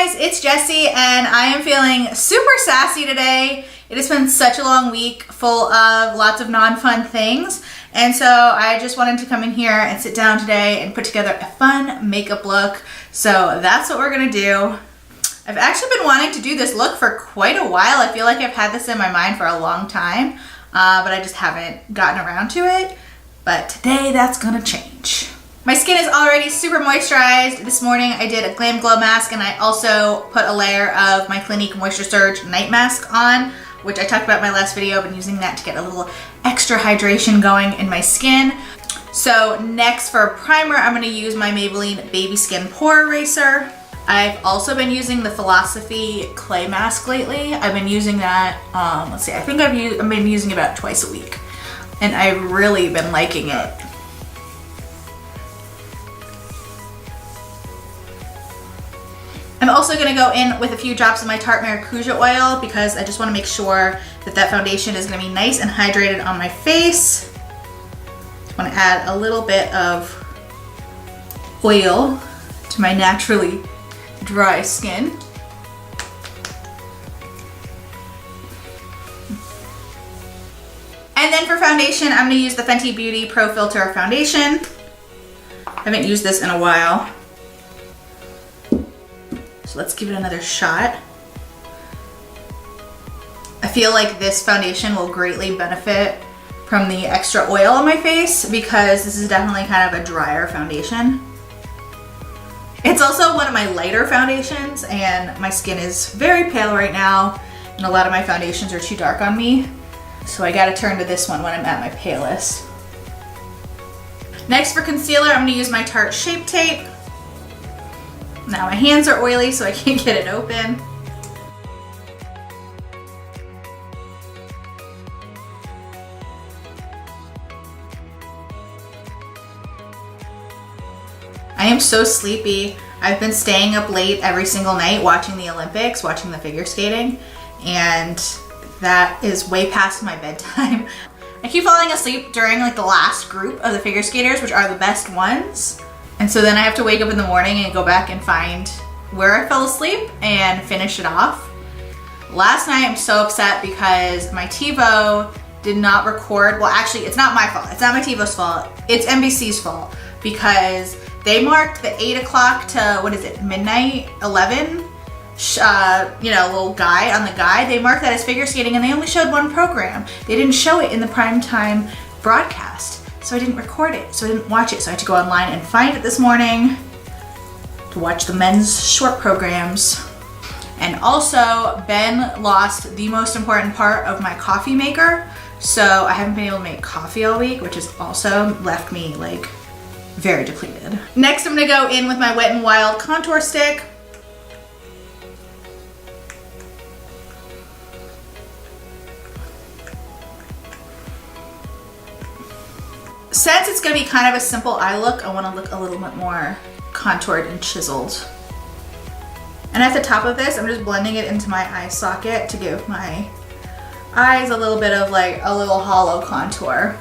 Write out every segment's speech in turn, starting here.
guys, it's Jessie and I am feeling super sassy today. It has been such a long week full of lots of non-fun things, and so I just wanted to come in here and sit down today and put together a fun makeup look. So that's what we're gonna do. I've actually been wanting to do this look for quite a while. I feel like I've had this in my mind for a long time, but I just haven't gotten around to it. But today that's gonna change. My skin is already super moisturized. This morning I did a Glam Glow mask and I also put a layer of my Clinique Moisture Surge night mask on, which I talked about in my last video. I've been using that to get a little extra hydration going in my skin. So next for primer, I'm gonna use my Maybelline Baby Skin Pore Eraser. I've also been using the Philosophy Clay Mask lately. I've been using that, let's see, I think I've been using it about twice a week. And I've really been liking it. I'm also going to go in with a few drops of my Tarte Maracuja oil because I just want to make sure that that foundation is going to be nice and hydrated on my face. I want to add a little bit of oil to my naturally dry skin. And then for foundation, I'm going to use the Fenty Beauty Pro Filt'r foundation. I haven't used this in a while. So let's give it another shot. I feel like this foundation will greatly benefit from the extra oil on my face because this is definitely kind of a drier foundation. It's also one of my lighter foundations and my skin is very pale right now and a lot of my foundations are too dark on me. So I gotta turn to this one when I'm at my palest. Next for concealer, I'm gonna use my Tarte Shape Tape. Now my hands are oily so I can't get it open. I am so sleepy. I've been staying up late every single night watching the Olympics, watching the figure skating, and that is way past my bedtime. I keep falling asleep during like the last group of the figure skaters, which are the best ones. And so then I have to wake up in the morning and go back and find where I fell asleep and finish it off. Last night I'm so upset because my TiVo did not record. Well, actually it's not my fault. It's not my TiVo's fault. It's NBC's fault because they marked the 8 o'clock to, what is it, midnight, 11? You know, little guy on the guide. They marked that as figure skating and they only showed one program. They didn't show it in the primetime broadcast. So I didn't record it, so I didn't watch it. So I had to go online and find it this morning to watch the men's short programs. And also, Ben lost the most important part of my coffee maker. So I haven't been able to make coffee all week, which has also left me like very depleted. Next, I'm gonna go in with my Wet n Wild contour stick. Since it's gonna be kind of a simple eye look, I wanna look a little bit more contoured and chiseled. And at the top of this, I'm just blending it into my eye socket to give my eyes a little bit of like a little hollow contour.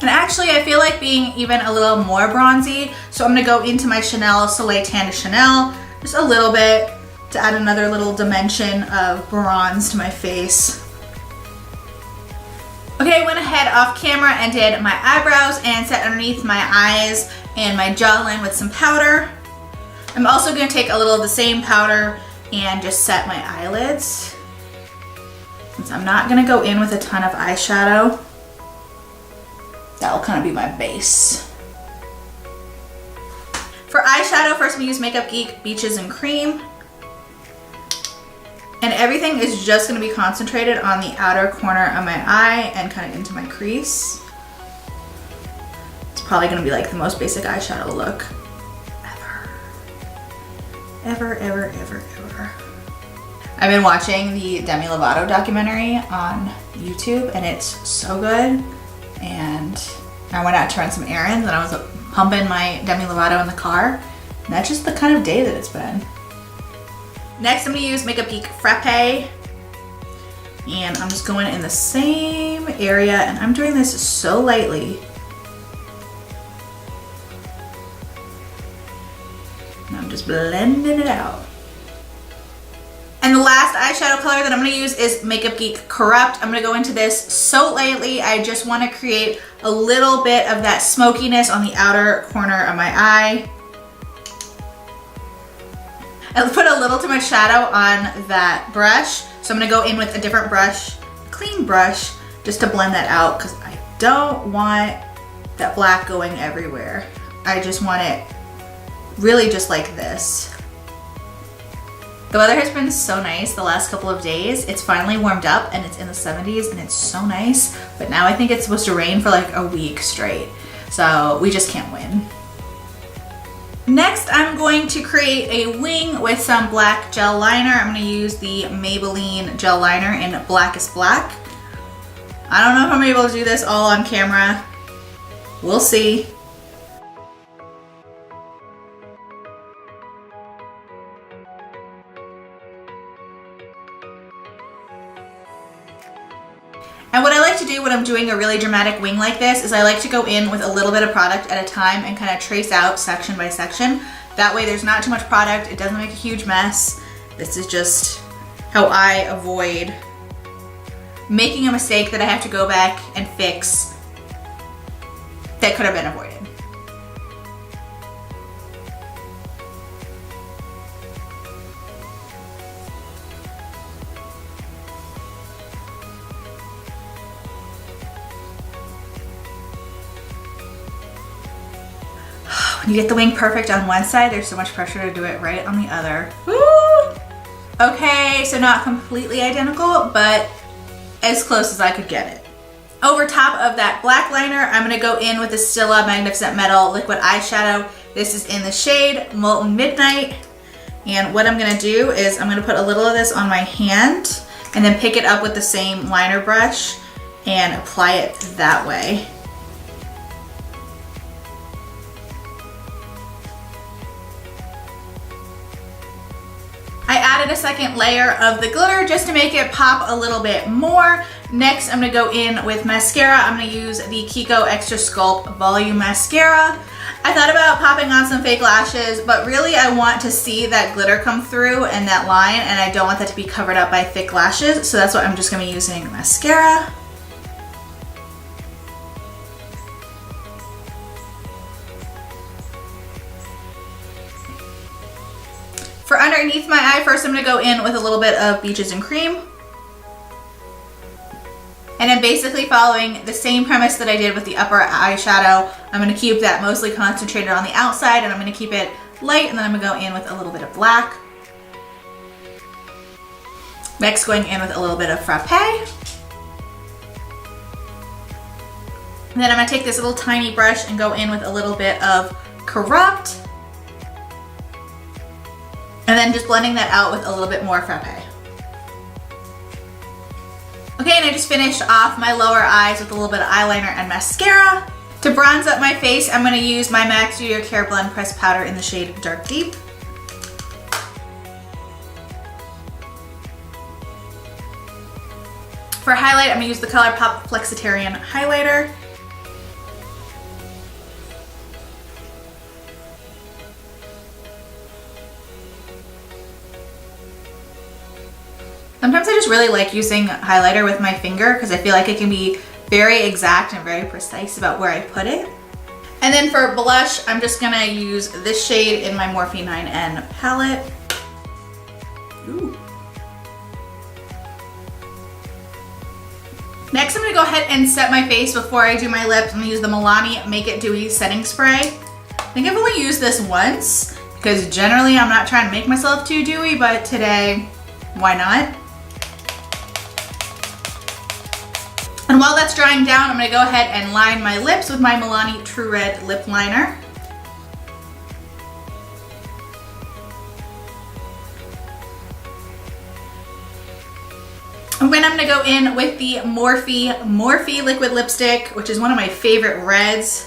And actually, I feel like being even a little more bronzy, so I'm gonna go into my Chanel Soleil Tan de Chanel, just a little bit to add another little dimension of bronze to my face. Okay, I went ahead off camera and did my eyebrows and set underneath my eyes and my jawline with some powder. I'm also gonna take a little of the same powder and just set my eyelids. Since I'm not gonna go in with a ton of eyeshadow, that'll kind of be my base. For eyeshadow, first I'm gonna use Makeup Geek Beaches and Cream. And everything is just gonna be concentrated on the outer corner of my eye and kind of into my crease. It's probably gonna be like the most basic eyeshadow look ever. Ever, ever, ever, ever. I've been watching the Demi Lovato documentary on YouTube and it's so good. And I went out to run some errands and I was pumping my Demi Lovato in the car. And that's just the kind of day that it's been. Next, I'm gonna use Makeup Geek Frappe. And I'm just going in the same area and I'm doing this so lightly. And I'm just blending it out. eyeshadow color that I'm going to use is Makeup Geek Corrupt. I'm going to go into this so lightly. I just want to create a little bit of that smokiness on the outer corner of my eye. I put a little too much shadow on that brush, so I'm going to go in with a different brush, clean brush, just to blend that out because I don't want that black going everywhere. I just want it really just like this. The weather has been so nice the last couple of days. It's finally warmed up and it's in the 70s and it's so nice. But now I think it's supposed to rain for like a week straight. So we just can't win. Next, I'm going to create a wing with some black gel liner. I'm going to use the Maybelline gel liner in Blackest Black. I don't know if I'm able to do this all on camera. We'll see. And what I like to do when I'm doing a really dramatic wing like this is I like to go in with a little bit of product at a time and kind of trace out section by section. That way there's not too much product, it doesn't make a huge mess. This is just how I avoid making a mistake that I have to go back and fix that could have been avoided. When you get the wing perfect on one side, there's so much pressure to do it right on the other. Woo! Okay, so not completely identical, but as close as I could get it. Over top of that black liner, I'm gonna go in with the Stila Magnificent Metal Liquid Eyeshadow. This is in the shade Molten Midnight. And what I'm gonna do is I'm gonna put a little of this on my hand and then pick it up with the same liner brush and apply it that way. I added a second layer of the glitter just to make it pop a little bit more. Next, I'm gonna go in with mascara. I'm gonna use the Kiko Extra Sculpt Volume Mascara. I thought about popping on some fake lashes, but really I want to see that glitter come through and that line, and I don't want that to be covered up by thick lashes, so that's why I'm just gonna be using mascara. For underneath my eye, first I'm gonna go in with a little bit of Beaches and Cream. And then basically following the same premise that I did with the upper eyeshadow, I'm gonna keep that mostly concentrated on the outside and I'm gonna keep it light, and then I'm gonna go in with a little bit of black. Next, going in with a little bit of Frappe. And then I'm gonna take this little tiny brush and go in with a little bit of Corrupt. And then just blending that out with a little bit more Frappe. Okay, and I just finished off my lower eyes with a little bit of eyeliner and mascara. To bronze up my face, I'm gonna use my MAC Studio Careblend Pressed Powder in the shade Dark Deep. For highlight, I'm gonna use the ColourPop Flexitarian highlighter. Sometimes I just really like using highlighter with my finger because I feel like it can be very exact and very precise about where I put it. And then for blush, I'm just gonna use this shade in my Morphe 9N palette. Ooh. Next, I'm gonna go ahead and set my face before I do my lips. I'm gonna use the Milani Make It Dewy Setting Spray. I think I've only used this once because generally I'm not trying to make myself too dewy, but today, why not? And while that's drying down, I'm gonna go ahead and line my lips with my Milani True Red Lip Liner. And then I'm gonna go in with the Morphe Liquid Lipstick, which is one of my favorite reds.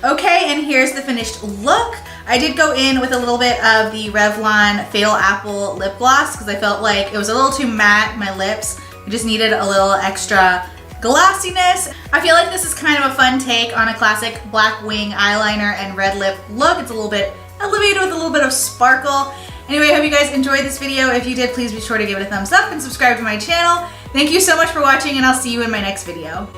Okay, and here's the finished look. I did go in with a little bit of the Revlon Fatal Apple Lip Gloss because I felt like it was a little too matte, my lips. I just needed a little extra glossiness. I feel like this is kind of a fun take on a classic black wing eyeliner and red lip look. It's a little bit elevated with a little bit of sparkle. Anyway, I hope you guys enjoyed this video. If you did, please be sure to give it a thumbs up and subscribe to my channel. Thank you so much for watching, and I'll see you in my next video.